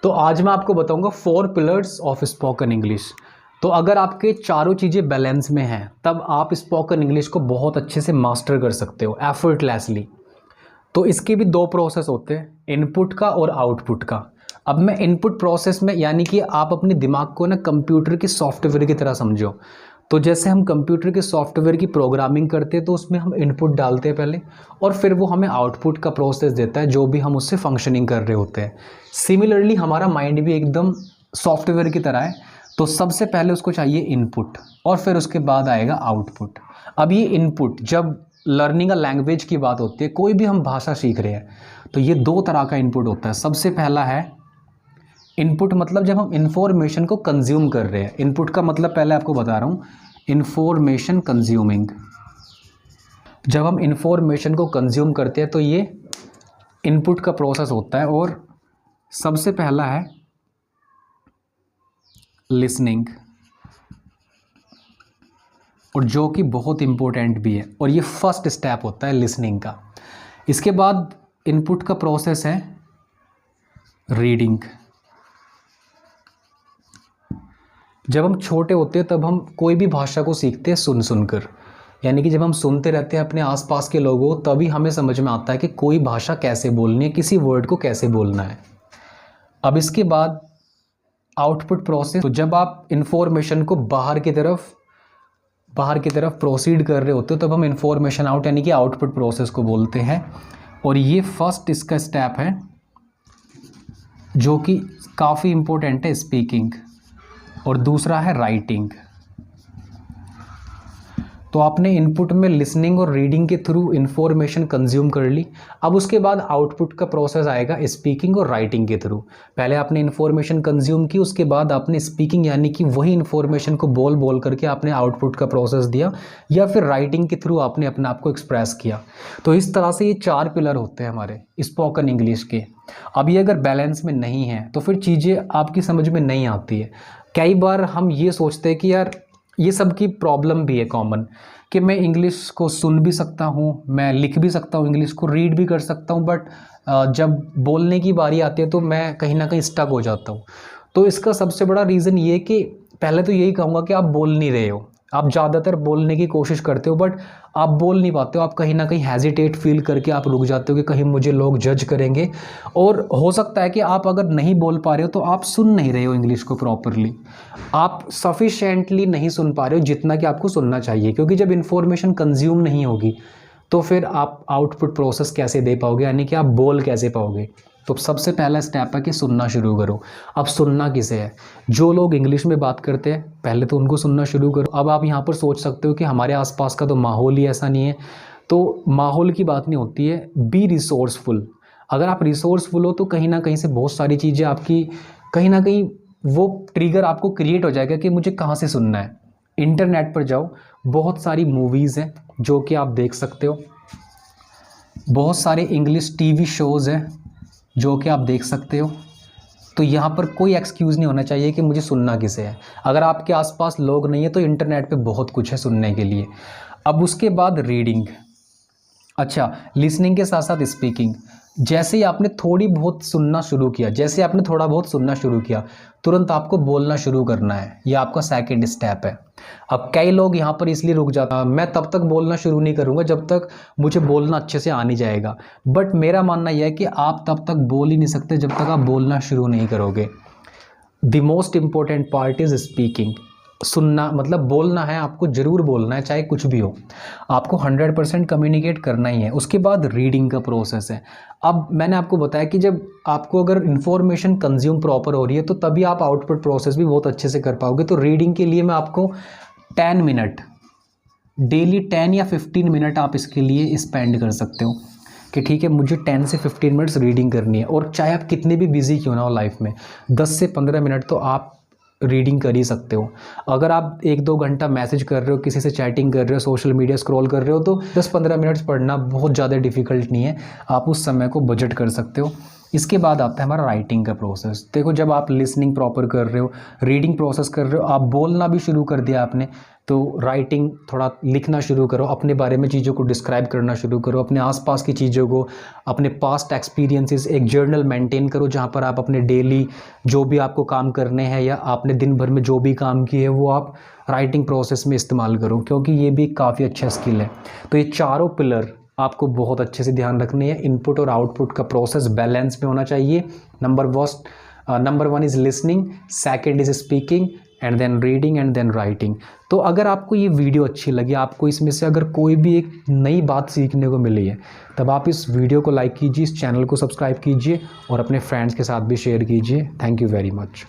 तो आज मैं आपको बताऊंगा 4 पिलर्स ऑफ स्पोकन इंग्लिश। तो अगर आपके चारों चीज़ें बैलेंस में हैं तब आप स्पोकन इंग्लिश को बहुत अच्छे से मास्टर कर सकते हो एफर्टलेसली। तो इसके भी 2 प्रोसेस होते हैं, इनपुट का और आउटपुट का। अब मैं इनपुट प्रोसेस में यानी कि आप अपने दिमाग को ना कंप्यूटर के सॉफ्टवेयर की तरह समझो। तो जैसे हम कंप्यूटर के सॉफ्टवेयर की प्रोग्रामिंग करते हैं तो उसमें हम इनपुट डालते हैं पहले और फिर वो हमें आउटपुट का प्रोसेस देता है जो भी हम उससे फंक्शनिंग कर रहे होते हैं। सिमिलरली हमारा माइंड भी एकदम सॉफ्टवेयर की तरह है। तो सबसे पहले उसको चाहिए इनपुट और फिर उसके बाद आएगा आउटपुट। अब ये इनपुट, जब लर्निंग अ लैंग्वेज की बात होती है, कोई भी हम भाषा सीख रहे हैं तो ये 2 तरह का इनपुट होता है। सबसे पहला है इनपुट, मतलब जब हम इंफॉर्मेशन को कंज्यूम कर रहे हैं। इनपुट का मतलब पहले आपको बता रहा हूँ, इंफॉर्मेशन कंज्यूमिंग। जब हम इंफॉर्मेशन को कंज्यूम करते हैं तो ये इनपुट का प्रोसेस होता है। और सबसे पहला है लिसनिंग, और जो कि बहुत इम्पोर्टेंट भी है, और ये फर्स्ट स्टेप होता है लिसनिंग का। इसके बाद इनपुट का प्रोसेस है रीडिंग। जब हम छोटे होते हैं तब हम कोई भी भाषा को सीखते हैं सुन सुनकर, यानी कि जब हम सुनते रहते हैं अपने आसपास के लोगों तभी हमें समझ में आता है कि कोई भाषा कैसे बोलनी है, किसी वर्ड को कैसे बोलना है। अब इसके बाद आउटपुट प्रोसेस। तो जब आप इंफॉर्मेशन को बाहर की तरफ प्रोसीड कर रहे होते हो तब हम इंफॉर्मेशन आउट यानी कि आउटपुट प्रोसेस को बोलते हैं। और ये फर्स्ट इसका स्टेप है जो कि काफ़ी इम्पोर्टेंट है, स्पीकिंग। और दूसरा है राइटिंग। तो आपने इनपुट में लिसनिंग और रीडिंग के थ्रू इंफॉर्मेशन कंज्यूम कर ली। अब उसके बाद आउटपुट का प्रोसेस आएगा स्पीकिंग और राइटिंग के थ्रू। पहले आपने इंफॉर्मेशन कंज्यूम की, उसके बाद आपने स्पीकिंग यानी कि वही इंफॉर्मेशन को बोल बोल करके आपने आउटपुट का प्रोसेस दिया, या फिर राइटिंग के थ्रू आपने अपने आप को एक्सप्रेस किया। तो इस तरह से ये 4 पिलर होते हैं हमारे स्पोकन इंग्लिश के। अब ये अगर बैलेंस में नहीं है तो फिर चीज़ें आपकी समझ में नहीं आती है। कई बार हम ये सोचते हैं कि यार ये सब की प्रॉब्लम भी है कॉमन, कि मैं इंग्लिश को सुन भी सकता हूँ, मैं लिख भी सकता हूँ, इंग्लिश को रीड भी कर सकता हूँ, बट जब बोलने की बारी आती है तो मैं कहीं ना कहीं स्टक हो जाता हूँ। तो इसका सबसे बड़ा रीज़न ये कि पहले तो यही कहूँगा कि आप बोल नहीं रहे हो। आप ज़्यादातर बोलने की कोशिश करते हो बट आप बोल नहीं पाते हो। आप कहीं ना कहीं हेजिटेट फील करके आप रुक जाते हो कि कहीं मुझे लोग जज करेंगे। और हो सकता है कि आप अगर नहीं बोल पा रहे हो तो आप सुन नहीं रहे हो इंग्लिश को प्रॉपरली, आप सफिशेंटली नहीं सुन पा रहे हो जितना कि आपको सुनना चाहिए। क्योंकि जब इन्फॉर्मेशन कंज्यूम नहीं होगी तो फिर आप आउटपुट प्रोसेस कैसे दे पाओगे, यानी कि आप बोल कैसे पाओगे। तो सबसे पहला स्टेप है कि सुनना शुरू करो। अब सुनना किसे है? जो लोग इंग्लिश में बात करते हैं पहले तो उनको सुनना शुरू करो। अब आप यहाँ पर सोच सकते हो कि हमारे आसपास का तो माहौल ही ऐसा नहीं है। तो माहौल की बात नहीं होती है, बी रिसोर्सफुल। अगर आप रिसोर्सफुल हो तो कहीं ना कहीं से बहुत सारी चीज़ें आपकी कहीं ना कहीं वो ट्रिगर आपको क्रिएट हो जाएगा कि मुझे कहाँ से सुनना है। इंटरनेट पर जाओ, बहुत सारी मूवीज़ हैं जो कि आप देख सकते हो, बहुत सारे इंग्लिश टीवी शोज़ हैं जो कि आप देख सकते हो। तो यहाँ पर कोई एक्सक्यूज़ नहीं होना चाहिए कि मुझे सुनना किसे है। अगर आपके आसपास लोग नहीं है तो इंटरनेट पे बहुत कुछ है सुनने के लिए। अब उसके बाद रीडिंग, अच्छा लिसनिंग के साथ साथ स्पीकिंग। जैसे ही आपने थोड़ी बहुत सुनना शुरू किया, जैसे आपने थोड़ा बहुत सुनना शुरू किया, तुरंत आपको बोलना शुरू करना है। यह आपका सेकंड स्टेप है। अब कई लोग यहाँ पर इसलिए रुक जाते हैं, मैं तब तक बोलना शुरू नहीं करूँगा जब तक मुझे बोलना अच्छे से आ नहीं जाएगा। बट मेरा मानना यह है कि आप तब तक बोल ही नहीं सकते जब तक आप बोलना शुरू नहीं करोगे। The most important part is speaking. सुनना मतलब बोलना है, आपको ज़रूर बोलना है चाहे कुछ भी हो, आपको 100% कम्युनिकेट करना ही है। उसके बाद रीडिंग का प्रोसेस है। अब मैंने आपको बताया कि जब आपको अगर इन्फॉर्मेशन कंज्यूम प्रॉपर हो रही है तो तभी आप आउटपुट प्रोसेस भी बहुत अच्छे से कर पाओगे। तो रीडिंग के लिए मैं आपको 10 मिनट डेली 10 या 15 मिनट आप इसके लिए स्पेंड कर सकते हो कि ठीक है मुझे 10 से 15 मिनट्स रीडिंग करनी है। और चाहे आप कितने भी बिजी क्यों ना हो लाइफ में, 10 से 15 मिनट तो आप रीडिंग कर ही सकते हो। अगर आप 1-2 घंटा मैसेज कर रहे हो, किसी से चैटिंग कर रहे हो, सोशल मीडिया स्क्रॉल कर रहे हो, तो 10-15 मिनट्स पढ़ना बहुत ज़्यादा डिफ़िकल्ट नहीं है, आप उस समय को बजट कर सकते हो। इसके बाद आता है हमारा राइटिंग का प्रोसेस। देखो जब आप लिसनिंग प्रॉपर कर रहे हो, रीडिंग प्रोसेस कर रहे हो, आप बोलना भी शुरू कर दिया आपने, तो राइटिंग थोड़ा लिखना शुरू करो, अपने बारे में चीज़ों को डिस्क्राइब करना शुरू करो, अपने आसपास की चीज़ों को, अपने पास्ट एक्सपीरियंसेस, एक जर्नल मेंटेन करो जहाँ पर आप अपने डेली जो भी आपको काम करने हैं या आपने दिन भर में जो भी काम किए हैं वो आप राइटिंग प्रोसेस में इस्तेमाल करो, क्योंकि ये भी काफ़ी अच्छा स्किल है। तो ये चारों पिलर आपको बहुत अच्छे से ध्यान रखने हैं। इनपुट और आउटपुट का प्रोसेस बैलेंस में होना चाहिए। Number one is listening, second is speaking, and then reading, and then writing. तो अगर आपको ये वीडियो अच्छी लगी, आपको इसमें से अगर कोई भी एक नई बात सीखने को मिली है, तब आप इस वीडियो को लाइक कीजिए, इस चैनल को सब्सक्राइब कीजिए और अपने फ्रेंड्स के साथ भी शेयर कीजिए। Thank you very much.